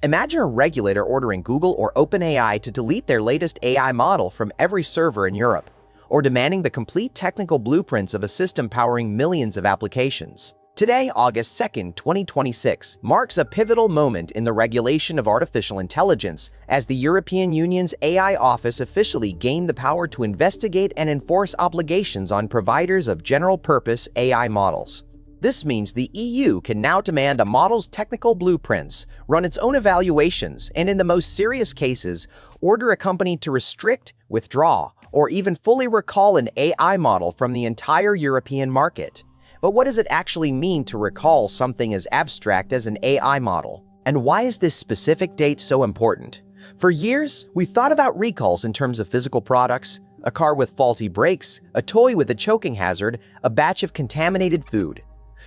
Imagine a regulator ordering Google or OpenAI to delete their latest AI model from every server in Europe, or demanding the complete technical blueprints of a system powering millions of applications. Today, August 2nd, 2026, marks a pivotal moment in the regulation of artificial intelligence as the European Union's AI office officially gained the power to investigate and enforce obligations on providers of general-purpose AI models. This means the EU can now demand a model's technical blueprints, run its own evaluations, and in the most serious cases, order a company to restrict, withdraw, or even fully recall an AI model from the entire European market. But what does it actually mean to recall something as abstract as an AI model? And why is this specific date so important? For years, we thought about recalls in terms of physical products: a car with faulty brakes, a toy with a choking hazard, a batch of contaminated food.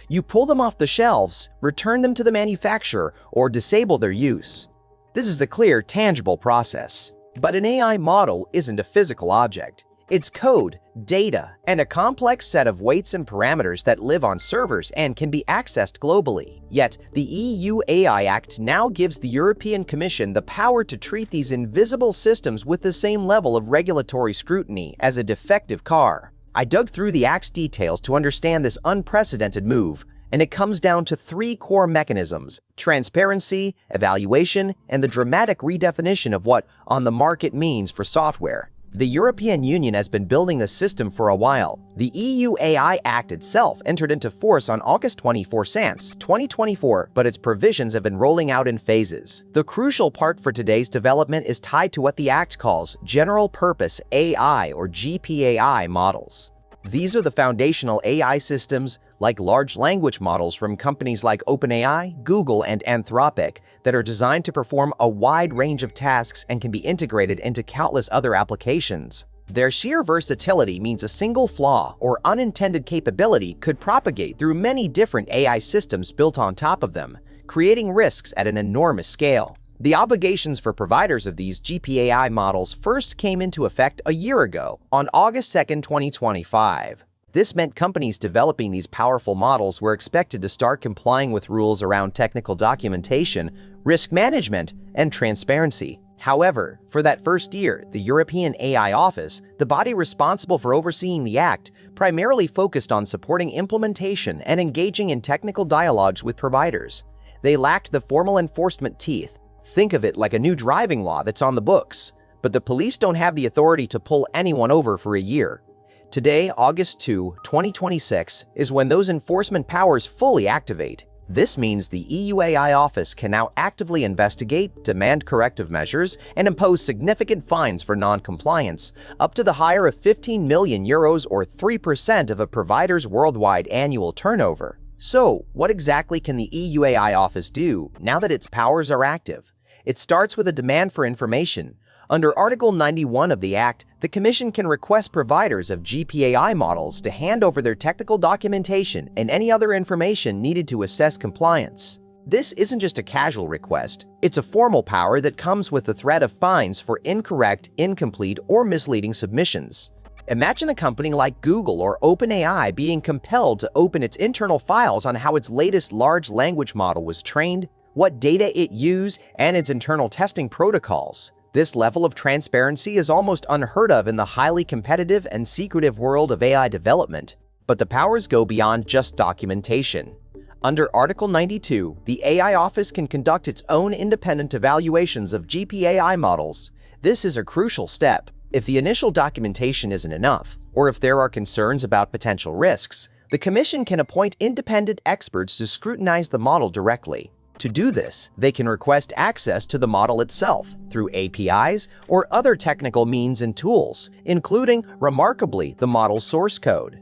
You pull them off the shelves, return them to the manufacturer, or disable their use. This is a clear, tangible process. But an AI model isn't a physical object. It's code, data, and a complex set of weights and parameters that live on servers and can be accessed globally. Yet, the EU AI Act now gives the European Commission the power to treat these invisible systems with the same level of regulatory scrutiny as a defective car. I dug through the Act's details to understand this unprecedented move, and it comes down to three core mechanisms: transparency, evaluation, and the dramatic redefinition of what on the market means for software. The European Union has been building this system for a while. The EU AI Act itself entered into force on August 24, 2024, but its provisions have been rolling out in phases. The crucial part for today's development is tied to what the Act calls General-Purpose AI or GPAI models. These are the foundational AI systems, like large language models from companies like OpenAI, Google, and Anthropic, that are designed to perform a wide range of tasks and can be integrated into countless other applications. Their sheer versatility means a single flaw or unintended capability could propagate through many different AI systems built on top of them, creating risks at an enormous scale. The obligations for providers of these GPAI models first came into effect a year ago, on August 2, 2025. This meant companies developing these powerful models were expected to start complying with rules around technical documentation, risk management, and transparency. However, for that first year, the European AI Office, the body responsible for overseeing the Act, primarily focused on supporting implementation and engaging in technical dialogues with providers. They lacked the formal enforcement teeth. Think of it like a new driving law that's on the books, but the police don't have the authority to pull anyone over for a year. Today, August 2, 2026, is when those enforcement powers fully activate. This means the EU AI Office can now actively investigate, demand corrective measures, and impose significant fines for non-compliance, up to the higher of 15 million euros or 3% of a provider's worldwide annual turnover. So, what exactly can the EU AI Office do now that its powers are active? It starts with a demand for information. Under Article 91 of the Act, the Commission can request providers of GPAI models to hand over their technical documentation and any other information needed to assess compliance. This isn't just a casual request. It's a formal power that comes with the threat of fines for incorrect, incomplete, or misleading submissions. Imagine a company like Google or OpenAI being compelled to open its internal files on how its latest large language model was trained, what data it used, and its internal testing protocols. This level of transparency is almost unheard of in the highly competitive and secretive world of AI development. But the powers go beyond just documentation. Under Article 92, the AI Office can conduct its own independent evaluations of GPAI models. This is a crucial step. If the initial documentation isn't enough, or if there are concerns about potential risks, the Commission can appoint independent experts to scrutinize the model directly. To do this, they can request access to the model itself through APIs or other technical means and tools, including, remarkably, the model's source code.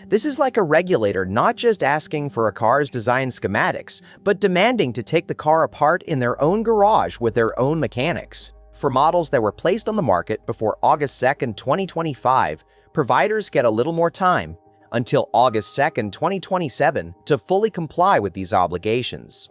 This is like a regulator not just asking for a car's design schematics, but demanding to take the car apart in their own garage with their own mechanics. For models that were placed on the market before August 2, 2025, providers get a little more time, until August 2, 2027, to fully comply with these obligations.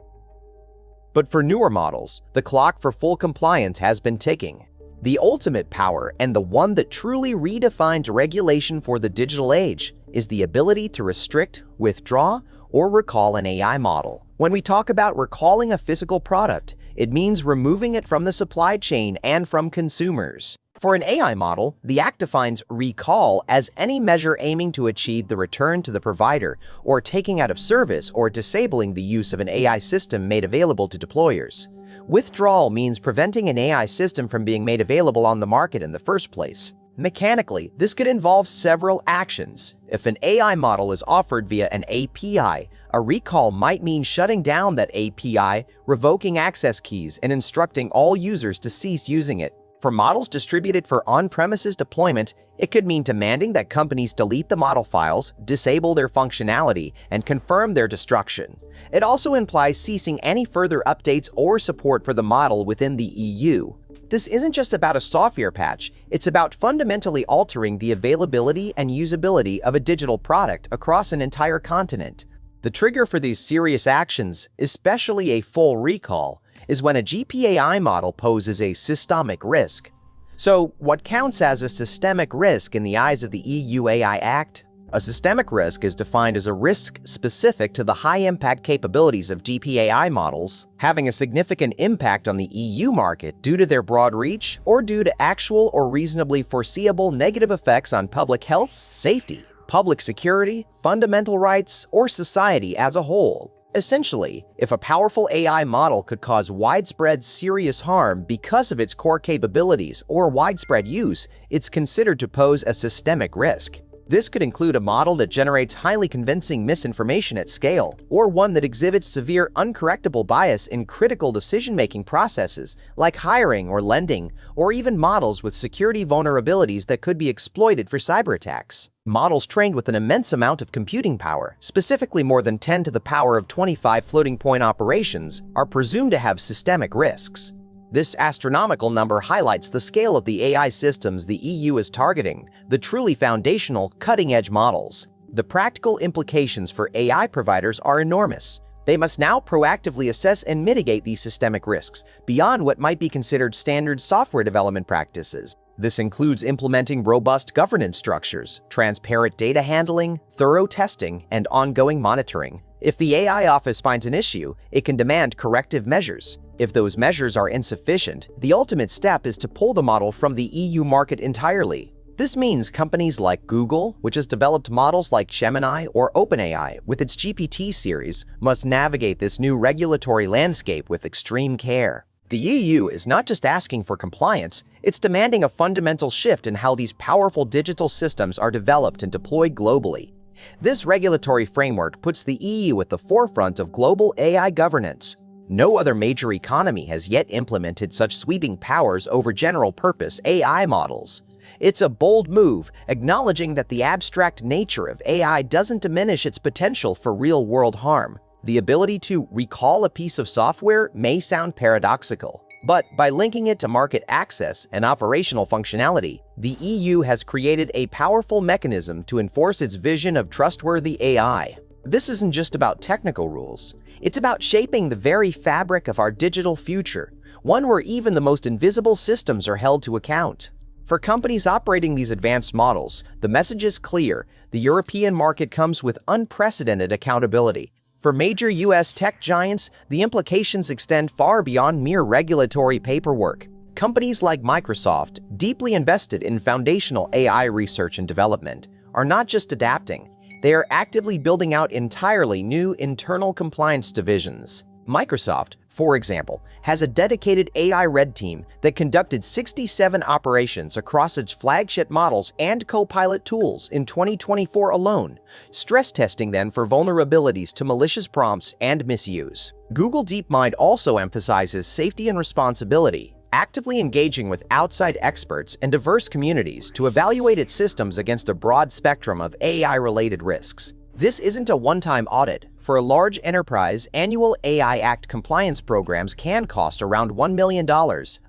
But for newer models, the clock for full compliance has been ticking. The ultimate power, and the one that truly redefines regulation for the digital age, is the ability to restrict, withdraw, or recall an AI model. When we talk about recalling a physical product, It means removing it from the supply chain and from consumers. For an AI model, the Act defines recall as any measure aiming to achieve the return to the provider or taking out of service or disabling the use of an AI system made available to deployers. Withdrawal means preventing an AI system from being made available on the market in the first place. Mechanically, this could involve several actions. If an AI model is offered via an API, a recall might mean shutting down that API, revoking access keys, and instructing all users to cease using it. For models distributed for on-premises deployment, it could mean demanding that companies delete the model files, disable their functionality, and confirm their destruction. It also implies ceasing any further updates or support for the model within the EU. This isn't just about a software patch, it's about fundamentally altering the availability and usability of a digital product across an entire continent. The trigger for these serious actions, especially a full recall, is when a GPAI model poses a systemic risk. So, what counts as a systemic risk in the eyes of the EU AI Act? A systemic risk is defined as a risk specific to the high-impact capabilities of GPAI models, having a significant impact on the EU market due to their broad reach or due to actual or reasonably foreseeable negative effects on public health, safety, public security, fundamental rights, or society as a whole. Essentially, if a powerful AI model could cause widespread serious harm because of its core capabilities or widespread use, it's considered to pose a systemic risk. This could include a model that generates highly convincing misinformation at scale, or one that exhibits severe uncorrectable bias in critical decision-making processes like hiring or lending, or even models with security vulnerabilities that could be exploited for cyberattacks. Models trained with an immense amount of computing power, specifically more than 10 to the power of 25 floating-point operations, are presumed to have systemic risks. This astronomical number highlights the scale of the AI systems the EU is targeting, the truly foundational, cutting-edge models. The practical implications for AI providers are enormous. They must now proactively assess and mitigate these systemic risks beyond what might be considered standard software development practices. This includes implementing robust governance structures, transparent data handling, thorough testing, and ongoing monitoring. If the AI office finds an issue, it can demand corrective measures. If those measures are insufficient, the ultimate step is to pull the model from the EU market entirely. This means companies like Google, which has developed models like Gemini or OpenAI with its GPT series, must navigate this new regulatory landscape with extreme care. The EU is not just asking for compliance, it's demanding a fundamental shift in how these powerful digital systems are developed and deployed globally. This regulatory framework puts the EU at the forefront of global AI governance. No other major economy has yet implemented such sweeping powers over general-purpose AI models. It's a bold move, acknowledging that the abstract nature of AI doesn't diminish its potential for real-world harm. The ability to recall a piece of software may sound paradoxical, but by linking it to market access and operational functionality, the EU has created a powerful mechanism to enforce its vision of trustworthy AI. This isn't just about technical rules. It's about shaping the very fabric of our digital future, one where even the most invisible systems are held to account. For companies operating these advanced models, the message is clear: the European market comes with unprecedented accountability. For major US tech giants, the implications extend far beyond mere regulatory paperwork. Companies like Microsoft, deeply invested in foundational AI research and development, are not just adapting, they are actively building out entirely new internal compliance divisions. Microsoft, for example, has a dedicated AI red team that conducted 67 operations across its flagship models and Copilot tools in 2024 alone, stress testing them for vulnerabilities to malicious prompts and misuse. Google DeepMind also emphasizes safety and responsibility, actively engaging with outside experts and diverse communities to evaluate its systems against a broad spectrum of AI-related risks. This isn't a one-time audit. For a large enterprise, annual AI Act compliance programs can cost around $1 million,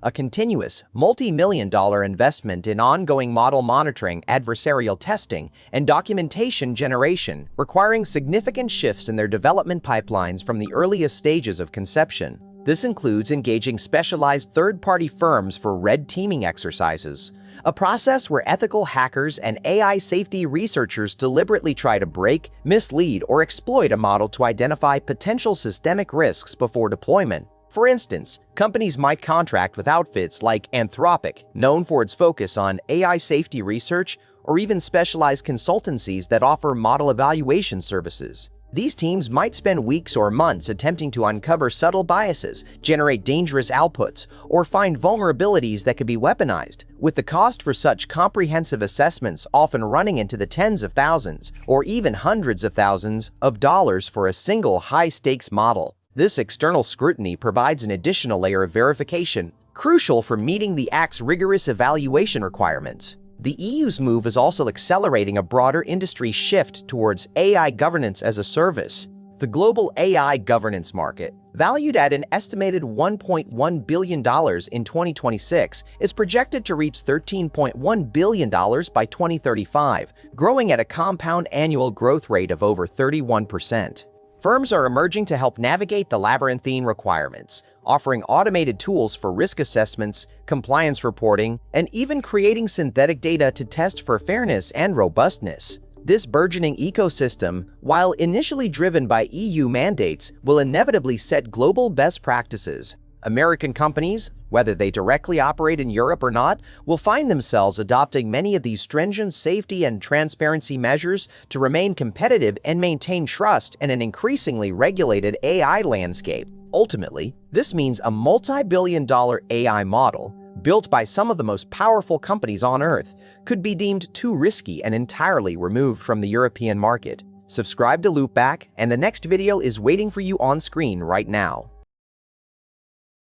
a continuous, multi-million-dollar investment in ongoing model monitoring, adversarial testing, and documentation generation, requiring significant shifts in their development pipelines from the earliest stages of conception. This includes engaging specialized third-party firms for red teaming exercises, a process where ethical hackers and AI safety researchers deliberately try to break, mislead, or exploit a model to identify potential systemic risks before deployment. For instance, companies might contract with outfits like Anthropic, known for its focus on AI safety research, or even specialized consultancies that offer model evaluation services. These teams might spend weeks or months attempting to uncover subtle biases, generate dangerous outputs, or find vulnerabilities that could be weaponized, with the cost for such comprehensive assessments often running into the tens of thousands or even hundreds of thousands of dollars for a single high-stakes model. This external scrutiny provides an additional layer of verification, crucial for meeting the Act's rigorous evaluation requirements. The EU's move is also accelerating a broader industry shift towards AI governance as a service. The global AI governance market, valued at an estimated $1.1 billion in 2026, is projected to reach $13.1 billion by 2035, growing at a compound annual growth rate of over 31%. Firms are emerging to help navigate the labyrinthine requirements, offering automated tools for risk assessments, compliance reporting, and even creating synthetic data to test for fairness and robustness. This burgeoning ecosystem, while initially driven by EU mandates, will inevitably set global best practices. American companies, whether they directly operate in Europe or not, will find themselves adopting many of these stringent safety and transparency measures to remain competitive and maintain trust in an increasingly regulated AI landscape. Ultimately, this means a multi-billion-dollar AI model, built by some of the most powerful companies on Earth, could be deemed too risky and entirely removed from the European market. Subscribe to Loopback, and the next video is waiting for you on screen right now.